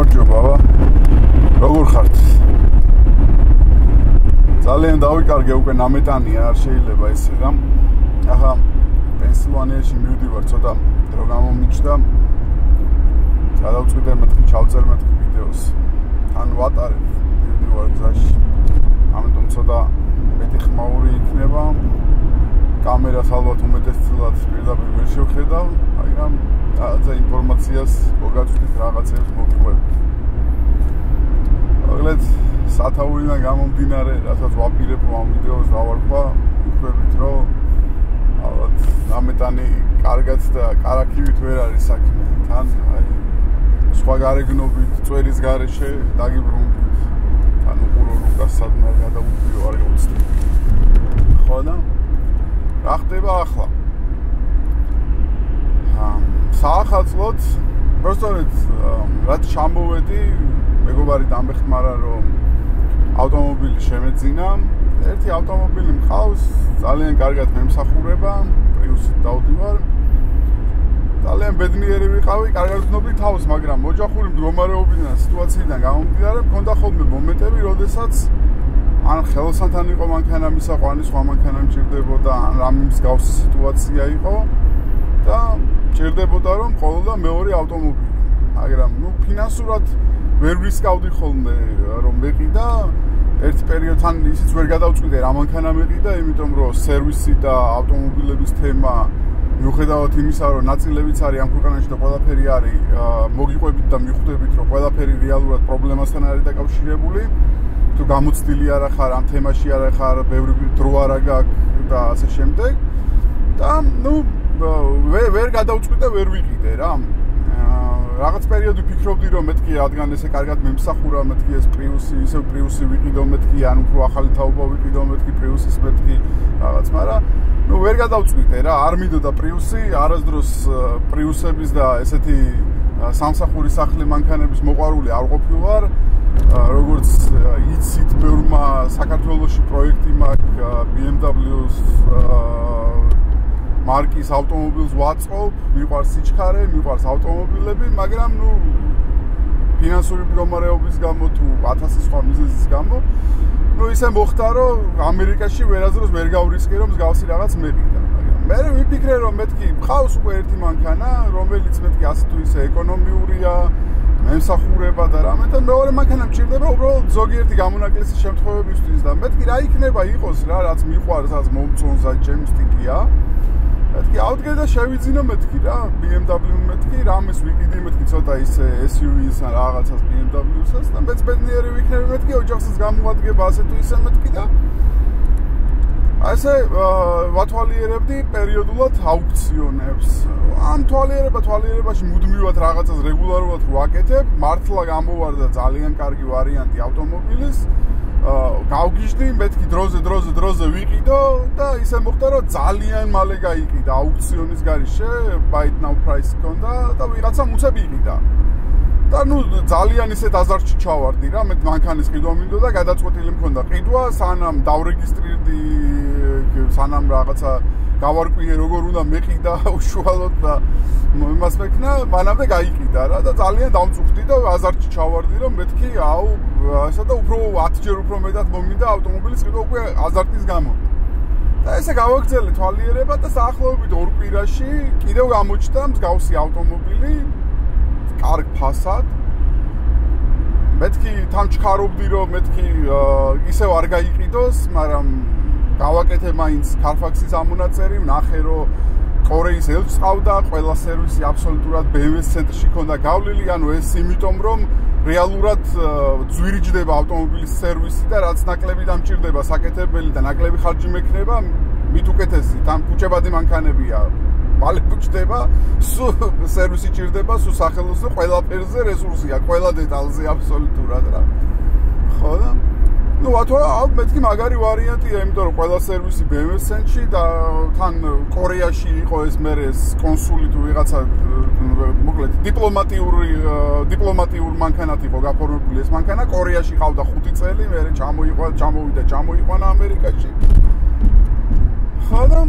გამარჯობა. როგორ ხართ? ძალიან დავიკარგე უკვე ნამეტანია, არ შეიძლება ესე რა. ახლა პენსილვანიაში მივდივარ, ცოტა დრო გამომიჩნდა. გადავწყვიტე მეთქი ჩავწერ მეთქი ვიდეოს. ან ვატარებ მივდივარ გზაში. ამიტომ ცოტა მეტი ხმაური იქნება. კამერას ალბათ უმეტესწილად პირდაპირ ვერ შევხედავ, მაგრამ რაღაცა ინფორმაციას მოგაწვდით, რაღაცებს მოგიყვებით. მოკლედ სათაურიდან გამომდინარე, რასაც ვაპირებ ამ ვიდეოს დავარქვა, ვიყვებით, რომ ალბათ ნამეტანი კარგად და კარაქივით ვერ არის საქმე. თან აი სხვა გარეგნობით, წვერის გარეშე დაგიბრუნდით. თან უყურო რუკას სადმე გადაუპირო არ გავუცდი. ხო და რა ხდება ახლა? საახალწლოდ პროსტორეთ რაც ჩამოვედი, მეგობარი დამეხმარა რომ ავტომობილი შემეძინა. ერთი ავტომობილი მყავს, ძალიან კარგად მემსახურება, პრიუსით დავდივარ. ძალიან ბედნიერი ვიყავი, კარგად ვცნობდი თავს, მაგრამ ოჯახური მდგომარეობიდან, სიტუაციიდან გამომდინარე, მქონდა ხოლმე მომენტები, როდესაც ან ხელოსანთან იყო მანქანა მისაყვანი, სხვა მანქანა მჭირდებოდა, ან რამე მსგავსი სიტუაცია იყო და მჭირდებოდა რომ ყოლოდა მეორე ავტომობილი. მაგრამ ფინანსურად ვერ ვისკავდი ხოლმე რომ მეყიდა. ერთ პერიოდთან ისიც ვერ გადავწყვიტე რა მანქანა მეყიდა, იმიტომ რომ სერვისი და ავტომობილების თემა მიუხედავად იმისა, რომ ნაწილებიც არის ამ ქვეყანაში და ყველაფერი არის მოგიყვებით და მიხვდებით, რომ ყველაფერი რეალურად პრობლემასთან არის დაკავშირებული. თუ გამოცდილი არ ხარ ამ თემაში არ ხარ, ბევრი დრო არ გაქვს და ასე შემდეგ. და ვერ გადავწყვიტე, ვერ ვიყიდე რა. რაღაც პერიოდი ფიქრობდი რომ მეთქი რადგან ესე კარგად მემსახურა, მეთქი ეს პრიუსი, ისევ პრიუსი ვიყიდო მეთქი, ან უფრო ახალი თაობა ვიყიდო მეთქი პრიუსის მეთქი რაღაც, მაგრამ ვერ გადავწყვიტე რა, არ მინდოდა პრიუსი, არასდროს პრიუსების და ესეთი სამსახურის სახლი მანქანების მოყვარული არ ყოფილვარ. როგორც იცით, ბევრმა საქართველოში პროექტი მაქვს BMW-ს მარკის ავტომობილს ვაწყობ, მიყვარს სიჩქარე, მიყვარს ავტომობილები, მაგრამ ფინანსური მდგომარეობის გამო თუ 1000 სხვა მიზეზის გამო, ისე მოხდა, რომ ამერიკაში ვერასდროს ვერ გავრისკე, რომ მსგავსი რაღაც მეყიდა. მე ვიფიქრე, რომ მეთქი მყავს უკვე ერთი მანქანა, რომელიც მეთქი ასე თუ ისე ეკონომიურია, მემსახურება და რამე და მეორე მანქანა მჭირდება უბრალოდ ზოგიერთი გამონაკლისის შემთხვევებისთვის და მეთქი რა იქნება იყოს რა, რაც მიყვარს, რაც მომწონს, რაც ჩემს სტიქია. მეთქი ავდგე და შევიძინო მეთქი რა, BMW მეთქი, რამეს ვიყიდი მეთქი ცოტა ისე SUV-ს ან რაღაცას BMW-საც და მეც ბედნიერი ვიქნები მეთქი, ოჯახსაც გამოვადგება ასე თუ ისე მეთქი და ასე ვათვალიერებდი პერიოდულად აუქციონებს. ამ თვალიერებაში მუდმივად რაღაცას რეგულარულად ვაკეთებ, მართლა გამოვარდა ძალიან კარგი ვარიანტი ავტომობილის. გავგიჟდი, მეთქი დროზე ვიყიდო და ისე მოხდა, რომ ძალიან მალე გაიყიდა აუქციონის გარეშე, buy it now price ჰქონდა და ვიღაცა მუცები იყიდა. და ძალიან ისეთ აზარტში ჩავარდი რა, მე მანქანის ყიდვა მინდოდა, გადაწყვეტილი მქონდა ყიდვა, სანამ დავრეგისტრირდი, სანამ რაღაცა გავარკვიე როგორ უნდა მეყიდა უშუალოდ და იმას მექნა, მანამდე გაიყიდა რა და ძალიან დამწუხდი და აზარტში ჩავარდი, რომ მეთქი ესა და უფრო 10 ჯერ უფრო მეტად მომინდა ავტომობილის ყიდვა უკვე აზარტის გამო. და ესე გავაგრძელე თვალიერება და საახლოებით 2 კვირაში კიდევ გამოჩნდა მსგავსი ავტომობილი, კარგ ფასად. მეთქი თან ჩქარობდი, რომ მეთქი ისევ არ გაიყიდოს, მაგრამ გავაკეთე მაინც Carfax-ის ამონაწერი, ვნახე რომ კორეის ელჩს ყავდა, ყველა სერვისი აბსოლუტურად BMW-ს ცენტრში ქონდა გავლილი, ანუ ეს იმიტომ რომ რეალურად ძვირიჯდება ავტომობილის სერვისი და რაც ნაკლები დამჭირდება საკეთებელი და ნაკლები ხარჯი მექნება, მით უკეთესი, თან ფუჭებადი მანქანებია. მალე ფუჭდება, სერვისი ჭირდება, სახელოსნო ყველაფერზე რესურსია, ყველა დეტალზე აბსოლუტურად რა. ხო და მეთქი მაგარი ვარიანტია, იმიტომ რომ ყველა სერვისი BMW-ს ცენტრში და თან კორეაში იყო ეს მერე კონსული თუ ვიღაცა მოკლედ დიპლომატიურ მანქანად იყო გაფორმებული ეს მანქანა, კორეაში ყავდა 5 წელი, მერე ჩამოვიდა ამერიკაში. ხო და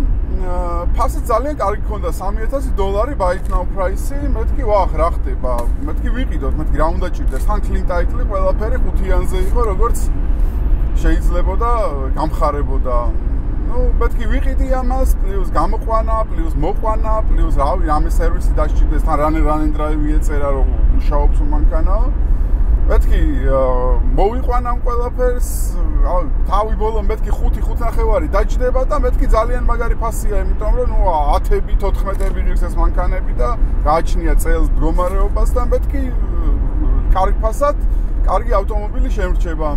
ფასი ძალიან კარგი ქონდა $3000 buy now price-ი, მეთქი ვახ რა ხდება? მეთქი ვიყიდოთ, მეთქი რა უნდა ჭირდეს? თან clean title-ი ყველაფერი 5-იანზე იყო, როგორც შეიძლებოდა გამხარებოდა. მეთქი ვიყიდი ამას, პლუს გამოყვანა, პლუს მოყვანა, პლუს რავი, რამე სერვისი დასჭირდეს, თან run and drive ეწერა, რომ მუშაობს მანქანაო. მეთქი მოვიყვანა ამ ყველაფერს, თავი ბოლო მეთქი 5.5 დაჭდება და მეთქი ძალიან მაგარი ფასია, იმიტომ რომ 10-ები, 14-ები ღირს ეს მანქანები და გააჩნია წელს მდგომარეობას და მეთქი კარგი ფასად, კარგი ავტომობილი შემრჩება.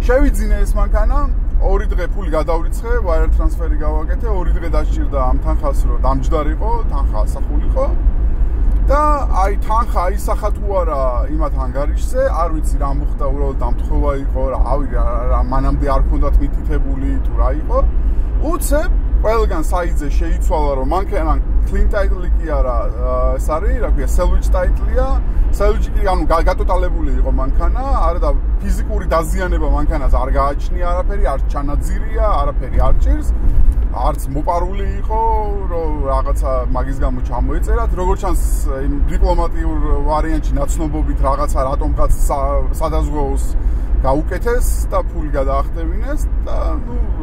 შევიძინე ეს მანქანა, 2 დღე ფული გადავრიცხე, wire transfer-ი გავაკეთე, 2 დღე დასჭირდა ამ თანხას, რომ დამჯდარიყო, თანხა ასახულიყო. და აი თანხა აისახა თუ არა იმათ ანგარიშზე, არ ვიცი რა მოხდა, უბრალოდ დამთხოვა იყო, რავი რა მანამდე არ ქონდათ მითითებული თუ რა იყო. უცებ ყველგან საიტზე შეიცვალა, რომ მანქანა clean title კი არა, ეს არის, რა ქვია, salvage title-ია. salvage კი ანუ გატოტალებული იყო მანქანა, არა და ფიზიკური დაზიანება მანქანას არ გააჩნია არაფერი, არ ჩანაძირია, არაფერი არ ჭირს. არც მოპარული იყო, რომ რაღაცა მაგის გამო ჩამოეწერათ, როგორც ჩანს იმ დიპლომატიურ ვარიანტში ნაცნობობით რაღაცა რატომღაც სადაზღვეოს გაუკეთეს და ფული გადაახტევინეს და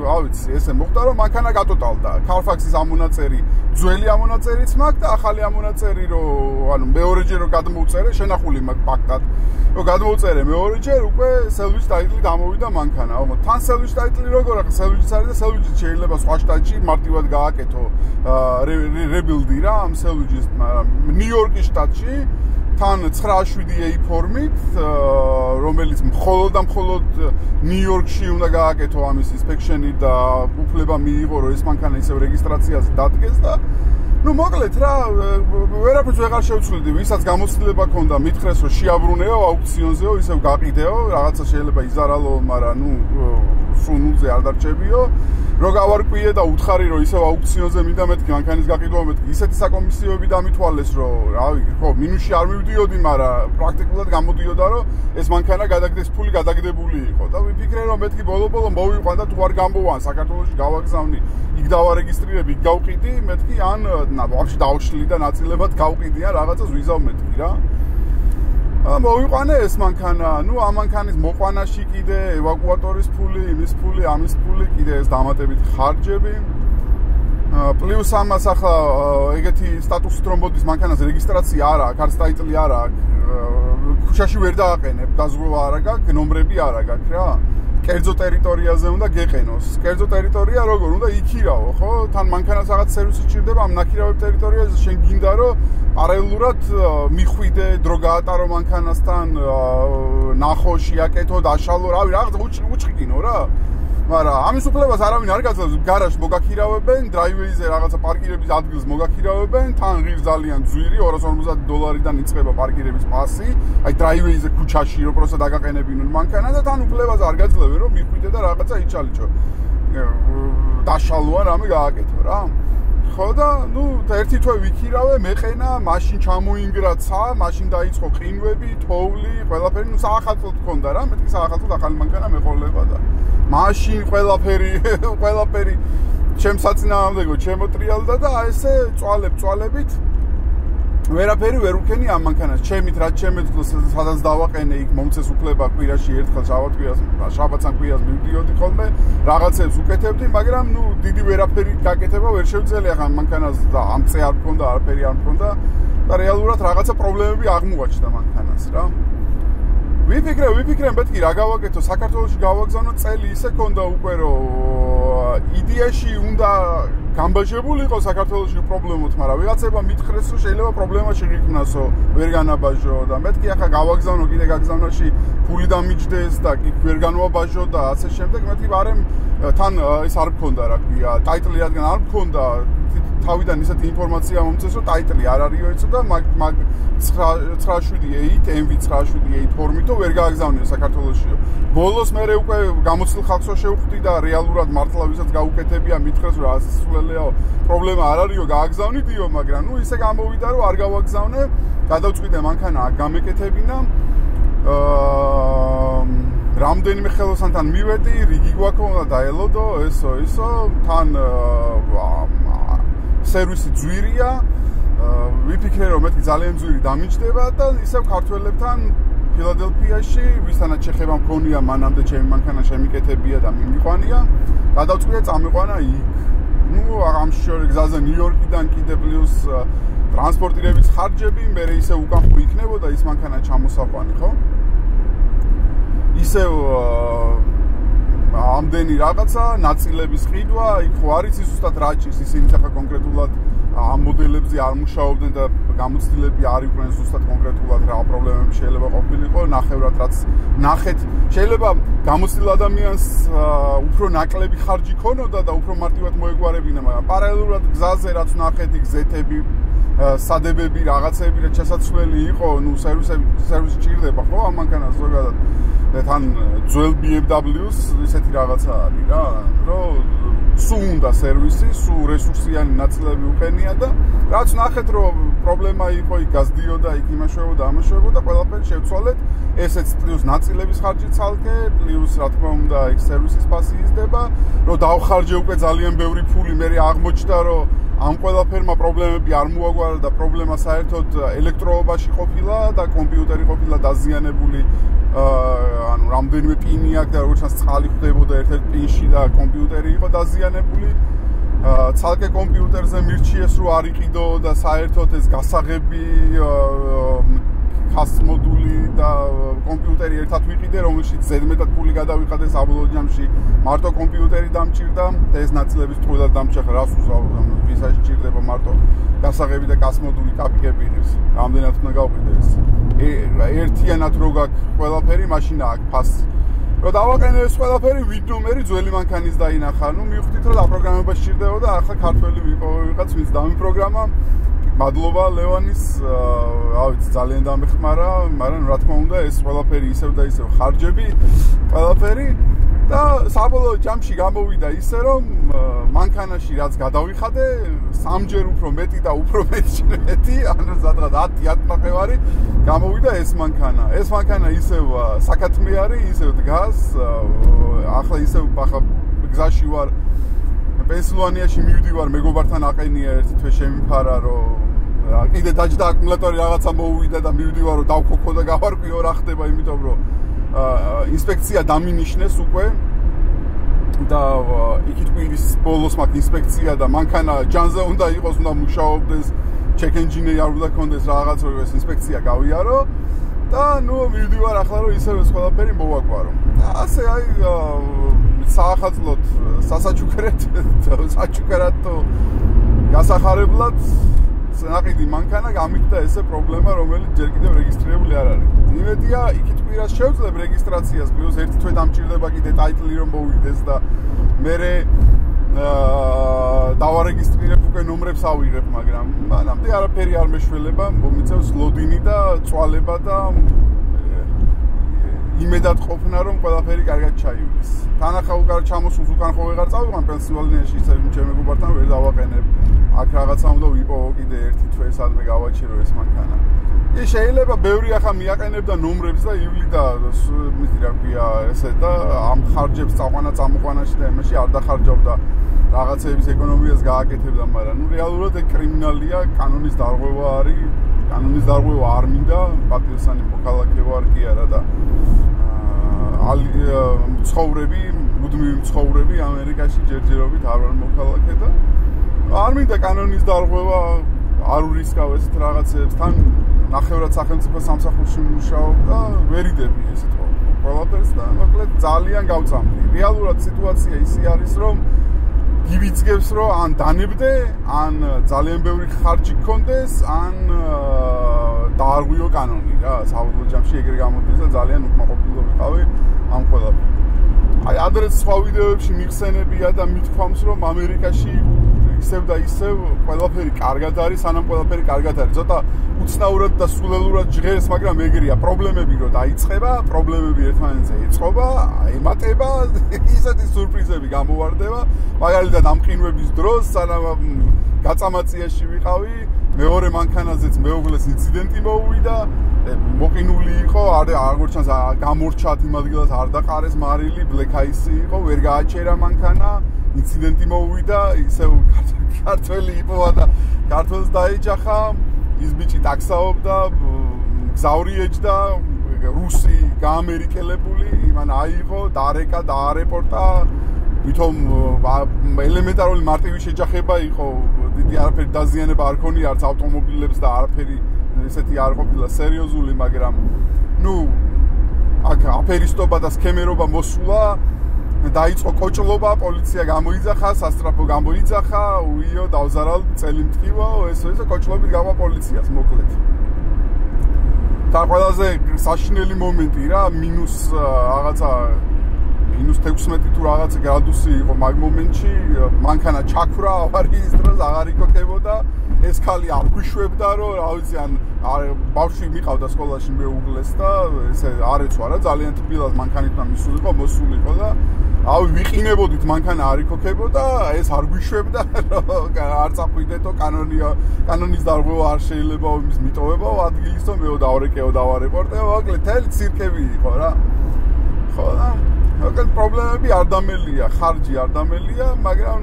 რა ვიცი, ესე მოხდა, რომ მანქანა გატოტალდა. Carfax-ის ამონაწერი, ძველი ამონაწერიც მაქვს და ახალი ამონაწერი, რომ ანუ მეორეჯერ რომ გადმოვწერე, შენახული მაქვს ფაქტად. რომ გადმოვწერე მეორეჯერ, უკვე salvage title გამოვიდა მანქანა. თან salvage title როგორ აქვს? salvage-იც არის და salvage-იც შეიძლება სხვა შტატში მარტივად გააკეთო rebuild-ი რა ამ salvage-ის, ნიუ-იორკის შტატში თან 9.7A ფორმით, რომელიც მხოლოდ და მხოლოდ ნიუ-იორკში უნდა გააკეთო ამის inspection-ი და უფლება მიიღო, რომ ეს მანქანა ისევ რეგისტრაციაზე დადგეს და მოკლედ რა, ვერაფერს ვეღარ შევცვლიდი, ვისაც გამოცდილება ქონდა, მითხრეს, რომ შეაბრუნეო აუქციონზეო, ისევ გაყიდეო, რაღაცა შეიძლება იზარალო, მაგრამ სულ ნულზე არ დარჩებიო. რო გავარკვიე და უთხარი, რომ ისევ აუქციონზე მინდა მეთქი მანქანის გაყიდვა, მეთქი ისეთი საკომისიოები დამითვალეს, რომ რავი, ხო, მინუსში არ მივდიოდი, მაგრამ პრაქტიკულად გამოდიოდა, რომ ეს მანქანა გადაგდეს ფული გადაგდებული იყო და ვიფიქრე, რომ მეთქი ბოლო-ბოლო მოვიყვან და თუ არ გამოვან საქართველოში გავაგზავნი, იქ დავარეგისტრირები, იქ გავყიდი, მეთქი ან ვაფშე დავშლი და ნაწილებად გავყიდი ან რაღაცას ვიზავ მეთქი რა. მოვიყვანე ეს მანქანა, ამ მანქანის მოყვანაში კიდე ევაკუატორის ფული, იმის ფული, ამის ფული, კიდე ეს დამატებით ხარჯები. პლუს ამას ახლა ეგეთი სტატუსით რომ მოდის მანქანას რეგისტრაცია არ აქვს, არც ტაიტლი არ აქვს. ქუჩაში ვერ დააყენებ, დაზღვევა არ აქვს, ნომრები არ აქვს რა. კერძო ტერიტორიაზე უნდა გეყენოს. კერძო ტერიტორია როგორ უნდა იქირავო, ხო? თან მანქანას რაღაც სერვისი სჭირდება ამ ნაქირავებ ტერიტორიაზე, შენ გინდა რომ პარალელურად მიხვიდე, დრო გაატარო მანქანასთან, ნახო, შეაკეთო, დაშალო, რავი, რაღაც უჩხიკინო რა. მაგრამ ამის უფლებას არავინ არ გაძლევს, გარაჟს მოგაქირავებენ, დრაივეიზე რაღაცა პარკირების ადგილს მოგაქირავებენ, თან ღირს ძალიან ძვირი, $250-დან იწყება პარკირების პასი, აი დრაივეიზე ქუჩაში რო პროსა დაგაყენებინონ მანქანა და თან უფლებას არ გაძლევენ, რომ მიხვიდე და რაღაცა იჩალიჭო. დაშალო ან რამე გააკეთო რა. ხო და ერთი თვე ვიქირავე, მეყენა, მაშინ ჩამოინგრა ცა, მაშინ დაიწყო ყინვები, თოვლი, ყველაფერი, საახალწლოდ მქონდა რა, მეთქი საახალწლოდ ახალი მანქანა მეყოლება და მაშინ ყველაფერი ჩემს საწინააღმდეგო ჩემოტრიალდა და აი ესე წვალებით ვერაფერი ვერ უქენი ამ მანქანას. ჩემით რაც შემეძლოს, სადაც დავაყენე, იქ მომწეს უფლება კვირაში ერთხელ შაბათს ან კვირას მივდიოდი ხოლმე, რაღაცებს უკეთებდი, მაგრამ დიდი ვერაფერი გაკეთება ვერ შევძელია ხან მანქანას და ამ წე არ მქონდა, არაფერი არ მქონდა და რეალურად რაღაცა პრობლემები აღმოაჩნდა მანქანას რა. ვიფიქრე, მეთქი რა გავაკეთო, საქართველოში გავაგზავნო, წელი ისე ქონდა უკვე, რომ იდეაში უნდა გამბაჟებულიყო საქართველოში პრობლემოთ, მაგრამ ვიღაცება მითხრეს, რომ შეიძლება პრობლემა შეიქმნასო, ვერ განაბაჟო და მეთქი ახლა გავაგზავნო, კიდე გაგზავნაში ფული დამიჯდეს და კი ვერ განვაბაჟო და ასე შემდეგ, მეთქი ბარემ თან ის არ მქონდა, რა ქვია, ტაიტლი რადგან არ მქონდა, თავიდან ისეთი ინფორმაცია მომწეს, რომ ტაიტლი არ არისო იცოდა და მაგ 9.7A, MV 9.7A ფორმითო ვერ გააგზავნიო საქართველოშიო. ბოლოს მე უკვე გამოცდილ ხალხსო შევხვდი და რეალურად მართლა ვისაც გაუკეთებია, მითხრეს, რომ ასრულეაო, პრობლემა არ არისო, გააგზავნიდიო, მაგრამ ისე გამოვიდა, რომ არ გავაგზავნე, გადავწყვიტე მანქანა აქ გამეკეთებინა. რამდენიმე ხელოსანთან მივედი, რიგი გვაქვს და დაელოდო, ესო, თან სერვისი ძვირია. ვიფიქრე რომ მეთქი ძალიან ძვირი დამიჯდება და ისევ ქართველებთან ფილადელფიაში, ვისთანაც შეხება მქონია, მანამდე ჩემი მანქანა შემიკეთებია და მიმიყვანია. გადავწყვიტე წამიყვანა იქ. ამ შორე გზაზე ნიუ-იორკიდან კიდე პლუს ტრანსპორტირების ხარჯები, მე ისე უკან ხო იქნებოდა ის მანქანა ჩამოსაყვანი, ხო? ისევ ამდენი რაღაცა, ნაწილების ყიდვა, იქ ხო არის ზუსტად რაჭის, ისინი ახლა კონკრეტულად ამ მოდელებზე არ მუშაობდნენ და გამოცდილები არ იყვნენ ზუსტად კონკრეტულად რა პრობლემები შეიძლება ყოფილიყო, ნახევრად რაც ნახეთ, შეიძლება გამოცდილ ადამიანს უფრო ნაკლები ხარჯი ქონოდა და უფრო მარტივად მოეგვარებინა, მაგრამ პარალელურად გზაზე რაც ნახეთ, იქ ზეთები, სადებები, რაღაცები და შესაძლებელი იყო, სერვისი ჭირდება ხო ამ მანქანას ზოგადად. და თან ძველ BMW-ს ისეთი რაღაცა არის რა, რომ სულ უნდა სერვისი, სულ რესურსიანი ნაწილები უყენია და რაც ნახეთ რომ პრობლემა იყო, იქ გაზდიოდა, იქ ამაშოებოდა, ყველაფერი შევცვალეთ, ესეც პლუს ნაწილების ხარჯი ცალკე, პლუს რა თქმა უნდა, იქ სერვისის ფასი იზრდება, რომ დავხარჯე უკვე ძალიან ბევრი ფული, მე აღმოჩნდა რომ ამ ყველაფერმა პრობლემები არ მოაგვარა და პრობლემა საერთოდ ელექტროობაში ყოფილა და კომპიუტერი ყოფილა დაზიანებული. ანუ რამდენიმე პინი აქვს და როგორც წყალი ხდებოდა ერთ-ერთ პინში და კომპიუტერი იყო დაზიანებული. ცალკე კომპიუტერზე მირჩიეს რომ არ იყიდო და საერთოდ ეს გასაღები ხას მოდული და კომპიუტერი ერთად ვიყიდე, რომელშიც ზედმეტად ფული გადავიხადე საბოლოო ჯამში. მარტო კომპიუტერი დამჭირდა და ეს ნაწილების ტყუილად დამჭირდა, რას უზავო, ვისაში ჭირდება მარტო გასაღები და გას მოდული კაპიკები ის. რამდენად უნდა გავყიდე ეს. ერთიანად რო გაქვს ყველაფერი, მაშინ აქვს ფასი. რომ დავაყენე ეს ყველაფერი, ვიდუმერი ძველი მანქანის დაინახა. ნუ მივხვდით რომ დაპროგრამება სჭირდებოდა, ახლა ქართველი ვიყავ, ვინც დამიპროგრამა. მადლობა ლევანის, რა ვიცი, ძალიან დამეხმარა, მაგრამ რა თქმა უნდა, ეს ყველაფერი ისევ და ისევ ხარჯები, ყველაფერი და საბოლოო ჯამში გამოვიდა ისე, რომ მანქანაში რაც გადავიხადე, სამჯერ უფრო მეტი და უფრო მეტი, ანუ სადღაც 10 ნახევარი გამოვიდა ეს მანქანა. ეს მანქანა ისევ საკათმე არის, ისევ დგას, ახლა გზაში ვარ პენსილვანიაში მივდივარ, მეგობართან აყენია ერთი თვე შემიფარა, რომ კიდე დაჯდა აკუმულატორი რაღაცა მოუვიდა და მივდივარ, რომ დავქოქო და გავარკვიო რა ხდება, იმიტომ რომ ინსპექცია დამინიშნეს უკვე და იქით კვირის ბოლოს მაქვს ინსპექცია და მანქანა ჯანზე უნდა იყოს, უნდა მუშაობდეს, check engine-ი არ უნდა კონდეს რაღაც, რომ ეს ინსპექცია გავიარო და ნუ მივდივარ ახლა, რომ ისევ ეს ყველაფერი მოვაგვარო. ასე აი საახალწლოდ სასაჩუქრად გასახარებლად ნაყიდი მანქანა გამიქდა ესე პრობლემა, რომელიც ჯერ კიდევ რეგისტრირებული არ არის. იმედია, იქით კვირას შევძლებ რეგისტრაციას, პლუს ერთი თვე დამჭირდება კიდე ტაიტლი რომ მოვიდეს და მერე დავარეგისტრირებ უკვე ნომრებს ავიღებ, მაგრამ მანამდე არაფერი არ მეშველება, მომიწევს ლოდინი და წვალება და იმედად ყოფნა რომ ყველაფერი კარგად ჩაივლის. თანახა უკან ჩამოსულს უკან ხო ვეღარ წავიღან პენსილვანიაში, ისე ჩემ მეგობართან ვერ დავაყენებ. აქ რაღაცა უნდა ვიპოვო კიდე ერთი თვე სადმე გავაჩირო ეს მანქანა. შეიძლება ბევრი ახლა მიაყენებდა ნომრებს და ივლიდა მითი რა ქვია ესე და ამ ხარჯებს წამოყვანაში და იმაში არ დახარჯავდა რაღაცების ეკონომიას გააკეთებდა, მაგრამ ნუ რეალურად ეგ კრიმინალია, კანონის დარღვევა არის, კანონის დარღვევა არ მინდა, პატიოსანი მოქალაქე ვარ კი არა და მუდმივი მცხოვრები ამერიკაში ჯერჯერობით არ ვარ მოქალაქე და არ მინდა კანონის დარღვევა, არ ურისკავ ესეთ რაღაცებს, თან ნახევრად სახელმწიფო სამსახურში მუშაობ და ვერიდები ესეთ ყველაფერს და მოკლედ ძალიან გავწამდი. რეალურად სიტუაცია ისე არის, რომ გივიძგებს, რომ ან დანებდე, ან ძალიან ბევრი ხარჯი გქონდეს, ან დაარღვიო კანონი რა, საბოლოო ჯამში ეგრე გამოდის და ძალიან უკმაყოფილო ვიყავი ამ ყველაფერს. აი ადრე სხვა ვიდეოებში მიხსენებია და მithქვამს, რომ ამერიკაში ისევ და ისევ ყველაფერი კარგად არის, სანამ ყველაფერი კარგად არის. ცოტა უცნაურად და სულელურად ჟღერს, მაგრამ ეგრეა, პრობლემები რო დაიწყება, პრობლემები ერთმანეთზე ეწყობა, ემატება, ისეთი სურპრიზები გამოვარდება. მაგალითად ამ ყინვების დროს, სანამ გაწამაციაში ვიყავი, მეორე მანქანაზეც მეუღლეს ინციდენტი მოუვიდა, მოყინული იყო, აღარ ჩანს გამორჩათ იმ ადგილას არ დაყარეს მარილი, ბლექაისი იყო, ვერ გააჩერა მანქანა, ინციდენტი მოუვიდა, ისევ ქართველი იყო და ქართველს დაეჯახა, ის ბიჭი ტაქსაობდა, გზავრი ეჯდა, რუსი გაამერიკელებული, იმან აიღო, დაარეკა, დაარეპორტა, ვითომ ელემენტარული მარტივი შეჯახება იყო, დიდი არაფერი დაზიანება არ ქონია არც ავტომობილებს და არაფერი ესეთი არ ყოფილა სერიოზული, მაგრამ აქ აფერისტობა და სქემერობა მოსულა, დაიწყო კოჭლობა, პოლიცია გამოიძახა, სასტრაფო გამოიძახა, უიო დავზარალ წელი მткиვა, ესე კოჭლობით გავა პოლიციას მოკლედ. და ყველაზე საშინელი მომენტი რა, მინუს რაღაცა -16 თუ რაღაცა გრადუსი იყო მაგ მომენტში, მანქანა ჩაქვრა ავარიის დროს აღარ იქოქებოდა, ეს ხალი არ გვიშვებდა, რომ რა ვიცი, ან ბავშვი მიყავდა სკოლაში მეუღლეს და ესე არ ეცვა რა, ძალიან თბილად მანქანიდან მისულიყო, მოსულიყო და ვიყინებოდით მანქანა არ იქოქებოდა, ეს არ გვიშვებდა, არ წახვიდეთო, კანონის დარღვევა არ შეიძლება იმის მიტოვებაო ადგილისო, მეო დავრეკეო, დავარეპორტეო, მოკლედ თელი ცირკები იყო რა. ხო და მოკლედ პრობლემები არ დამელია, ხარჯი არ დამელია, მაგრამ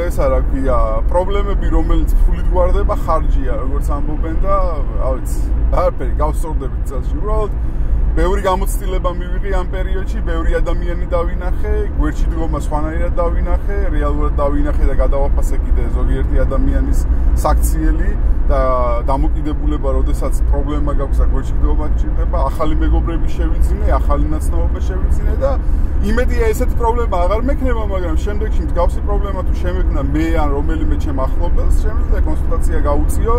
ეს რა ქვია, პრობლემები რომელიც ფულით გვარდება, ხარჯია, როგორც ამბობენ და რა ვიცი, არაფერი გავსწორდებით წელში. უბრალოდ ბევრი გამოცდილება მივიღე ამ პერიოდში, ბევრი ადამიანი დავინახე, გვერდში დგომა სხვანაირად დავინახე, რეალურად დავინახე და გადავაფასე კიდე ზოგიერთი ადამიანის საქციელი და დამოკიდებულება, როდესაც პრობლემა გაქვს და გვერდში დგომა გჭირდება, ახალი მეგობრები შევიძინე, ახალი ნაცნობობა შევიძინე და იმედია ესეთი პრობლემა აღარ მექნება, მაგრამ შემდეგში მსგავსი პრობლემა თუ შემექმნა მე ან რომელიმე ჩემ ახლობელს, შემიძლია კონსულტაცია გაუწიო,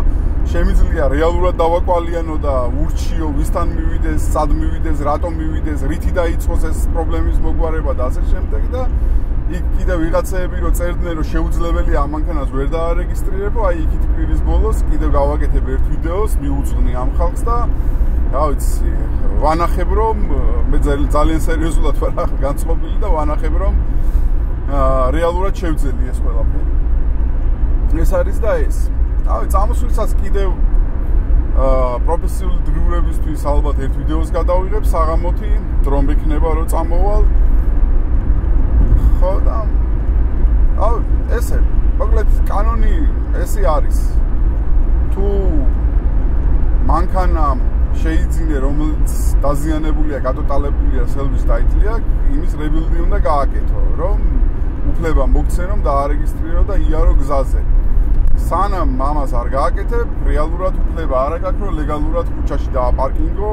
შემიძლია რეალურად დავაკვალიანო და ურჩიო, ვისთან მივიდეს, სად მივიდეს, რატომ მივიდეს, რითი დაიწყოს ეს პრობლემის მოგვარება და ასე შემდეგ და იქ კიდე ვიღაცეები რო წერდნენ რომ შეუძლებელია ამ მანქანას ვერ დაარეგისტრირებო, აი იქით კვირის ბოლოს კიდევ გავაკეთებ ერთ ვიდეოს, მიუძღვნი ამ ხალხს და რა ვიცი, ვანახებ რომ მე ძალიან სერიოზულად ვარ განწყობილი და ვანახებ რომ რეალურად შევძელი ეს ყველაფერი. ეს არის და ეს. აი წამოსვლისას კიდევ პროფესიული დღიურებისთვის ალბათ ერთ ვიდეოს გადავიღებ საღამოთი, რომ მექნება რომ წამოვალ. ხო და ესე, მოკლედ კანონი ესე არის. თუ მანქანა შეიძინე, რომელიც დაზიანებულია, გადოტალებულია, სელვის დაითლია, იმის რებილდი უნდა გააკეთო, რომ უფლება მოგცენ, რომ დაარეგისტრირო და იარო გზაზე. სანამ ამას არ გააკეთებ, რეალურად უფლება არ აქვს, რომ ლეგალურად ქუჩაში დააპარკინგო,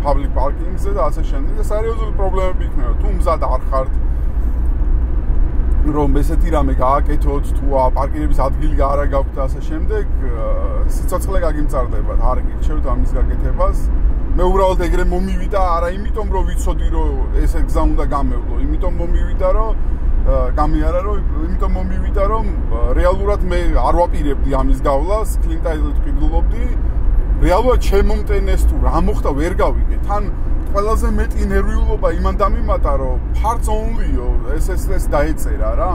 public parking-ზე და ასე შემდეგ. და სერიოზული პრობლემები იქნება, თუ მზად არ ხართ, რომ ესეთი რამე გააკეთოთ, თუ პარკირების ადგილი არ გაქვთ და ასე შემდეგ, სიცოცხლე გაგიმწარდებათ, არ გირჩევთ ამის გაკეთებას. მე უბრალოდ ეგრე მომივიდა, არა იმიტომ, რომ ვიცოდი, რომ ესე გზა უნდა გამევლო, იმიტომ მომივიდა, რომ გამიარა, რომ იმიტომ მომივიდა, რომ რეალურად მე არ ვაპირებდი ამის გავლას, კლინტაილად ვყიდულობდი, რეალურად შემომტენეს თუ რა მოხდა ვერ გავიგე. თან ყველაზე მეტი ნერვიულობა იმან დამიმატა, რომ parts only-ო ეს დაეწერა რა.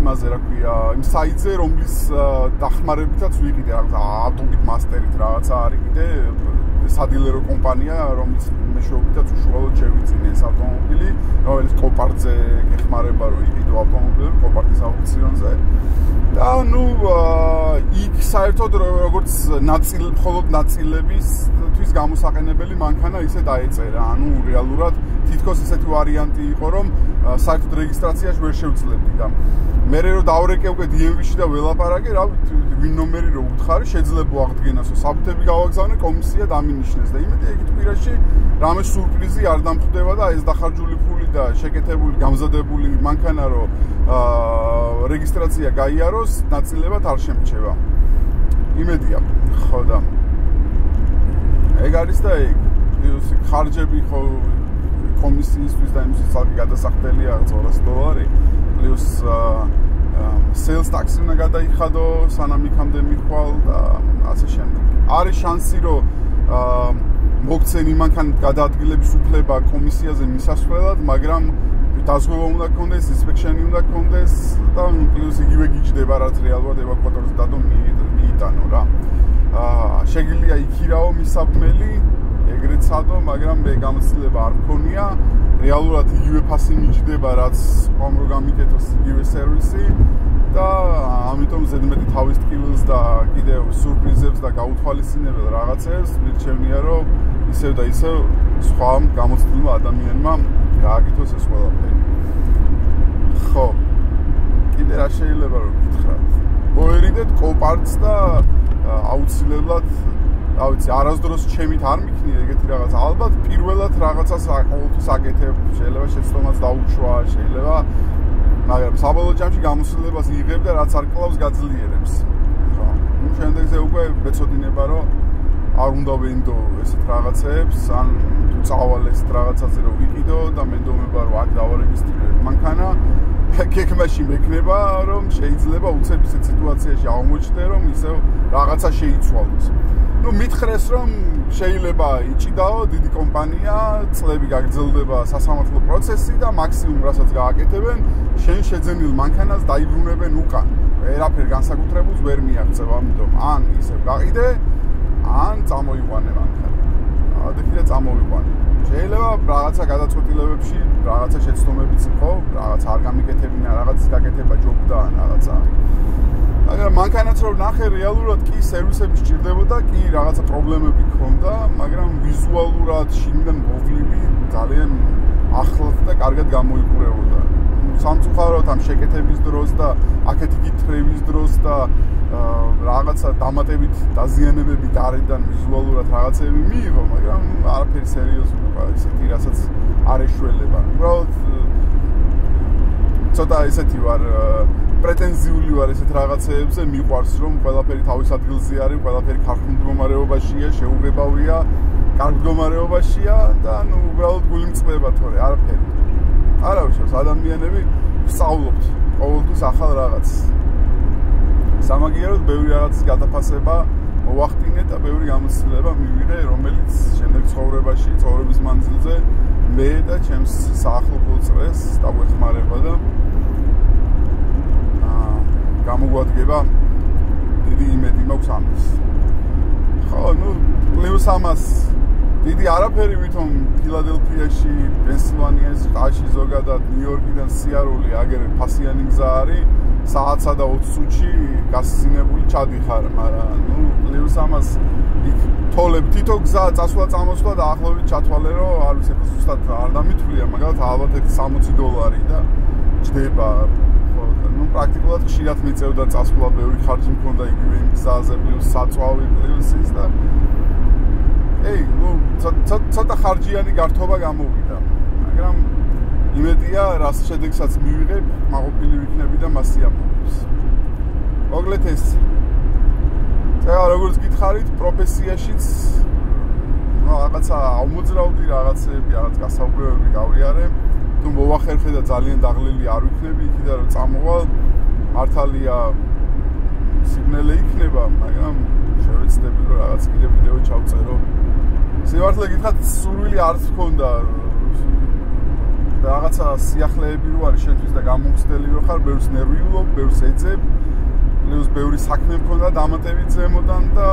იმაზე რა ქვია, იმ საიტზე, რომლის დახმარებითაც ვიყიდე, რაღაცა ავტომობილ მასტერით რაღაცა არის კიდე სადილერო კომპანია, რომელიც მეშვეობითაც უშუალოდ შევიძინე ეს ავტომობილი, რომელიც კოპარტზე გეხმარება, რომ იყიდო ავტომობილები კოპარტის აუქციონზე. და იქ საერთოდ როგორც მხოლოდ ნაწილებისთვის გამოსაყენებელი მანქანა ისე დაეწერა. რეალურად თითქოს ესეთი ვარიანტი იყო, რომ საერთოდ რეგისტრაციაში ვერ შევძლებდი და მე რო დავრეკე უკვე DMV-ში და ველაპარაკე, რა ვინ ნომერი რო უთხარი, შეიძლება აღდგენასო, საბუთები გავაგზავნე, კომისია დამინიშნეს და იმედია იქით კვირაში რამე სურპრიზი არ დამხვდება და ეს დახარჯული ფული და შეკეთებული, გამზადებული მანქანა რო რეგისტრაცია გაიაროს, ნაწილებად არ შემრჩება. იმედია, ხო და ეგ არის და ეგ ხარჯები ხო კომისიისთვის და იმისთვის ცალკე გადასახდელია $200 პლუს sales tax უნდა გადაიხადო, სანამ იქამდე მიხვალ და ასე შემდეგ. არის შანსი, რომ მოგცენ იმ მანქანით გადაადგილების უფლება კომისიაზე მისასვლელად, მაგრამ დაზღვევა უნდა გქონდეს, ინსპექშენი უნდა გქონდეს და პლუს იგივე გიჯდება რაც რეალურად ევაკუატორზე დადო მიიტანო რა. შეგიძლია იქირაო მისაბმელი, ეგრეთ სადო, მაგრამ მე გამოცდილება არ მქონია. რეალურად იგივე ფასი მიჯდება, რაც ყომ რო გამიკეთოს იგივე სერვისი და ამიტომ ზედმეტი თავის ტკივილს და კიდევ სურპრიზებს და გაუთვალისწინებელ რაღაცებს მირჩევნია, რომ ისევ და ისევ სხვა გამოცდილმა ადამიანმა გააკეთოს ეს ყველაფერი. ხო. კიდე რა შეიძლება რომ გითხრათ? მოერიდეთ კოპარტს და აუცილებლად რა ვიცი, არასდროს ჩემით არ მიქნია ეგეთი რაღაც. ალბათ პირველად რაღაცას ყოველთვის აკეთებ, შეიძლება შეცდომაც დაუშვა, შეიძლება, მაგრამ საბოლოო ჯამში გამოსვლებას იღებ და რაც არ კლავს გაძლიერებს. ხო. ნუ შემდეგზე უკვე მეწოდინება, რომ არ უნდა ვენდო ესეთ რაღაცებს, ან თუ წავალ ეს რაღაცაზე რომ ვიყიდო და მენდომება რომ აქ დავარეგისტრირებ მანქანა, გეგმაში მექნება, რომ შეიძლება უცებ ისეთ სიტუაციაში აღმოჩნდე, რომ ისევ რაღაცა შეიცვალოს. ნუ მითხრეს, რომ შეიძლება იჭიდაო დიდი კომპანია, წლები გაგრძელდება სასამართლო პროცესი და მაქსიმუმ რასაც გააკეთებენ, შენ შეძენილ მანქანას დაიბრუნებენ უკან. ვერაფერ განსაკუთრებულს ვერ მიაღწევ, ამიტომ ან ისევ გაყიდე, ან წამოიყვანე მანქანა. ადექიდა წამოიყვანე. შეიძლება რაღაცა გადაწყვეტილებებში, რაღაცა შეცდომებიც იყო, რაღაცა არ გამიკეთებინა, რაღაცის გაკეთება ჯობდა ან რაღაცა. მაგრამ მანქანაც რომ ნახე რეალურად კი სერვისები სჭირდებოდა, კი რაღაცა პრობლემები ჰქონდა, მაგრამ ვიზუალურად შინიდან მოვლივი ძალიან ახლად და კარგად გამოიყურებოდა. სამწუხაროდ ამ შეკეთების დროს და აქეთ კითხების დროს და რაღაცა დამატებით დაზიანებები გარედან ვიზუალურად რაღაცები მიიღო, მაგრამ არაფერი სერიოზული ყვა ისეთი, რასაც არ ეშველება. უბრალოდ ცოტა ესეთი ვარ, პრეტენზიული ვარ ესეთ რაღაცეებზე, მიყვარს რომ ყველაფერი თავის ადგილზე არის, ყველაფერი ქართულ მდგომარეობაშია, შეუღებავია, კარგ მდგომარეობაშია და ნუ უბრალოდ გული მწყდება თორე არაფერი. არავის ადამიანები ვსწავლობთ ყოველთვის ახალ რაღაცს. სამაგიეროდ ბევრი რაღაცის გადაფასება მოვახდინე და ბევრი გამოცდილება მივიღე, რომელიც შემდეგ ცხოვრებაში, ცხოვრების მანძილზე მე და ჩემს საახლობლო წრეს დაგვეხმარება და გამოგვადგება დიდი იმედი მაქვს ამის. ხო, ნუ პლუს ამას დიდი არაფერი ვითომ ფილადელფიაში, პენსილვანიის შტატში ზოგადად ნიუ-იორკიდან სიარული აგერ ფასიანი გზა არის, საათსა და 20 წუთში გასცინებული ჩადიხარ, მაგრამ ნუ პლუს ამას იქ თოლებ თითო გზა წასვლა-წამოსვლა და ახლობით ჩათვალე, რომ არ ვიცი, ზუსტად არ დამითვლია, მაგალითად ალბათ $60 და ჯდება. ხო, ნუ პრაქტიკულად ხშირად მიწევდა წასვლა, ბევრი ხარჯი მქონდა იგივე იმ გზაზე, პლუს საწვავი, პლუს ის და ნუ ცოტა ხარჯიანი გართობა გამოვიდა, მაგრამ იმედია, რას შედეგსაც მივიღებ, მაყოფილი ვიქნები და მას სიამოვნებს. მოკლედ ეს. წევა როგორც გითხარით, პროფესიაშიც რაღაცა ამოძრავდი რაღაცები, რაღაც გასაუბრებები გავიარე. თუ მოვახერხე და ძალიან დაღლილი არ ვიქნები, იქიდან რომ წამოვალ, მართალია სიგნალი იქნება, მაგრამ შევეცდები რომ რაღაც კიდე ვიდეო ჩავწერო. სიმართლე გითხრათ, სურვილი არც მქონდა რაღაცა სიახლეები რო არის შენთვის და გამომცდელი რო ხარ, ბევრს ნერვიულობ, ბევრს ეძებ, პლუს ბევრი საქმე მქონდა დამატებით ზემოდან და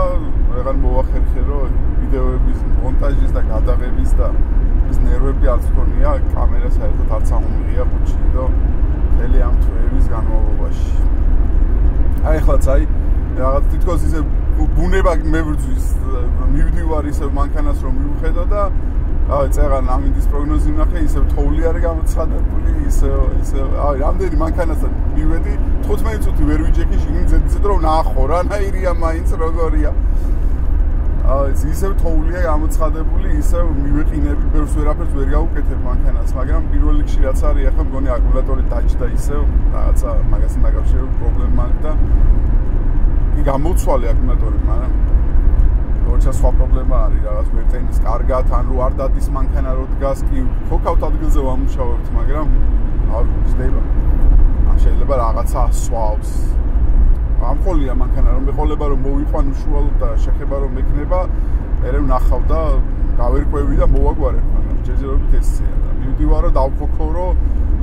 ვეღარ მოვახერხე რომ ვიდეოების მონტაჟის და გადაღების და ის ნერვები არც მქონია, კამერა საერთოდ არც ამომიღია ხუთში და მთელი ამ თვეების განმავლობაში. ახლა წაი რაღაც თითქოს ისე ბუნება მებრძვის, მივდივარ ისევ მანქანას რომ მივხედო და წეღან ამინდის პროგნოზი ვნახე, ისევ თოვლი არის გამოცხადებული, ისევ რამდენი მანქანასთან მივედი, 15 წუთი ვერ ვიჯექი შიგნით ზედიზედ რომ ნახო, რანაირია მაინც როგორია. ისევ თოვლია გამოცხადებული, ისევ მივეყინები, ბევრს ვერაფერს ვერ გავუკეთებ მანქანას, მაგრამ პირველ რიგში რაც არის, ახლა მგონი აკუმულატორი დაჭდა ისევ, რაღაცა მაგასთან დაკავშირებული პრობლემა აქვს და გამოცვალე აკუმულატორი, მაგრამ როცა სხვა პრობლემა არის, რაღაც ვერ ტენის კარგად, ან რო არ დადის მანქანა რო დგას, კი ხოქავთ ადგილზე ვამუშავებთ, მაგრამ არ ვიზდება. შეიძლება რაღაცა swabs. ამხოლია მანქანა რომ მეყოლება რომ მოვიყვან უშუალოდ და შეხება რომ მექნება, მერე ვნახავ და გავერკვევი და მოვაგვარებ, მაგრამ ჯერჯერობით ესეა და მივდივარო დავფოქო რომ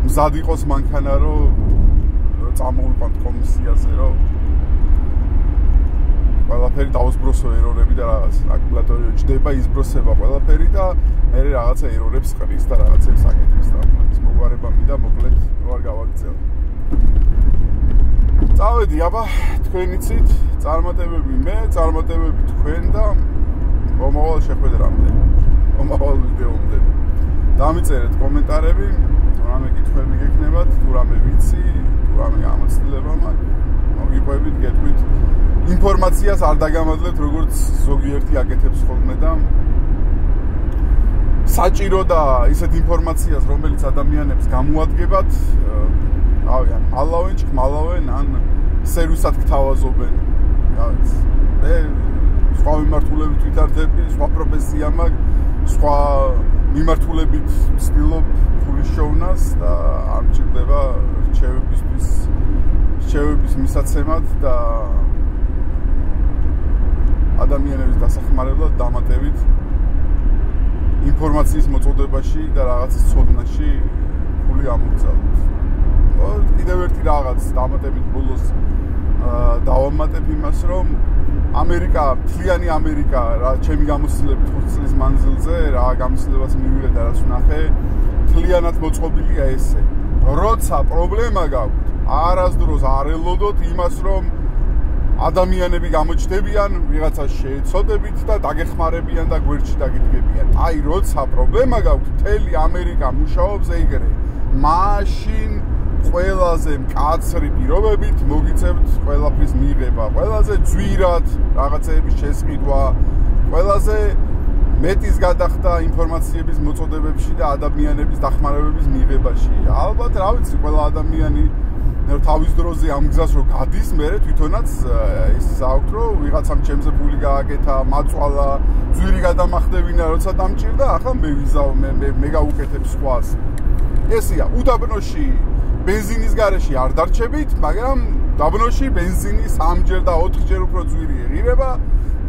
მზად იყოს მანქანა რომ წამოვიყვანთ კომისიაზე რომ ყველაფერი დაუსბროსო ერორები და რაღაც აკუმულატორი ჯდება ისბროსება ყველაფერი და მე რაღაცა ერორებს ყრის და რაღაცებს აკეთებს და ის მოგვარება მინდა მოკლედ რო არ გავაგრძელო. წავედი აბა თქვენიცით წარმატებები მე, წარმატებები თქვენ და მომავალ შეხვედრამდე. მომავალ ვიდეომდე. დამიწერეთ კომენტარები, თუ რამე კითხვები გექნებათ, თუ რამე ვიცი, თუ რამე გამოცდილება მაქვს. მოგიყვებით, გეტყვით. ინფორმაციას არ დაგამადლებთ, როგორც ზოგიერთი აკეთებს ხოლმე და საჭირო და ისეთ ინფორმაციას, რომელიც ადამიანებს გამოადგებათ, ან მალავენ, ჩქმალავენ, ან სერვისად გთავაზობენ. რაღაც. მე სხვა მიმართულებით ვითარდები, სხვა პროფესია მაქვს, სხვა მიმართულებით ვცდილობ ფულის შოვნას და არ მჭირდება რჩევების მისაცემად და ადამიანების დასახმარებლად დამატებით ინფორმაციის მოწოდებაში და რაღაცის ცოდნაში ფული ამოგზავნოთ. კიდევ ერთი რაღაც დამატებით ბოლოს დავამატებ იმას, რომ ამერიკა, მთლიანი ამერიკა, რა ჩემი გამოცდილებით 5 წლის მანძილზე, რა გამოცდილებას მივიღე და რაც ვნახე, მთლიანად მოწყობილია ესე. როცა პრობლემა გაქვთ, არასდროს არ ელოდოთ იმას, რომ ადამიანები გამოჩნდებიან, ვიღაცას შეეცოდებით და დაგეხმარებიან და გვერდში დაგიდგებიან. აი, როცა პრობლემა გაქვთ, მთელი ამერიკა მუშაობს ეგრე. მაშინ ყველაზე მკაცრი პირობებით მოგიწევთ ყველაფრის მიღება, ყველაზე ძვირად რაღაცეების შესყიდვა, ყველაზე მეტის გადახდა ინფორმაციების მოწოდებებში და ადამიანების დახმარებების მიღებაში. ალბათ, რა ვიცი, ყველა ადამიანი თავის დროზე ამ გზას რო გადის, მე თვითონაც ის საუბრობ, რომ ვიღაცამ ჩემზე ფული გააკეთა, მაწვალა, ძვირი გადამახდებინა, როცა დამჭირდა, ახლა მე ვიზავ, მე გავუკეთებ სხვას. ესეა, უდაბნოში ბენზინის გარეშე არ დარჩებით, მაგრამ დაბნოში ბენზინი 3-ჯერ და 4-ჯერ უფრო ძვირი ეღირება,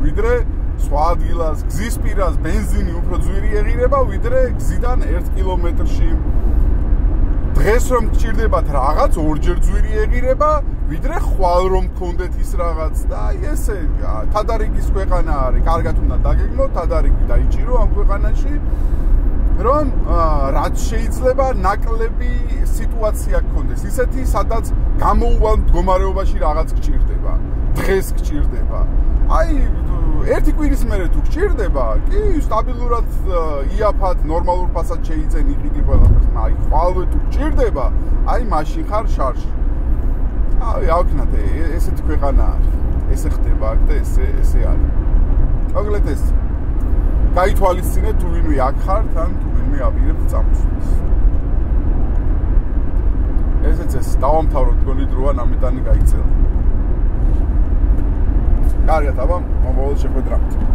ვიდრე სხვა ადგილას გზის პირას ბენზინი უფრო ძვირი ეღირება, ვიდრე გზიდან 1 კილომეტრში. დღეს რომ გჭირდებათ რაღაც 2-ჯერ ძვირი ეღირება, ვიდრე ხვალ რომ გქონდეთ ის რაღაც და ესე თადარიგის ქვეყანა არის, კარგად უნდა დაგეგმოთ, თადარიგი დაიჭირო ამ ქვეყანაში. რომ რაც შეიძლება ნაკლები სიტუაცია გქონდეს ისეთი სადაც გამოუვალ მდგომარეობაში რაღაც გჭირდება დღეს გჭირდება აი ერთი კვირის მერე თუ გჭირდება კი სტაბილურად იაფად ნორმალურ ფასად შეიძენ იყიდი ყველაფერს აი ხვალვე თუ გჭირდება აი მაშინ ხარ შარში აი აუქნათ ესეთი ქვეყანა არის ესე ხდება აქ და ესე არის მოკლედ ეს გაითვალისწინეთ თუ ვინმე აქ ხართ ან თუ ვინმე აპირებთ წამოსვლას. ესეც ეს დავამთავროთ გონი დროა ნამეტანი გაიწელა. კარგად აბა მომავალ შეხვედრამდე.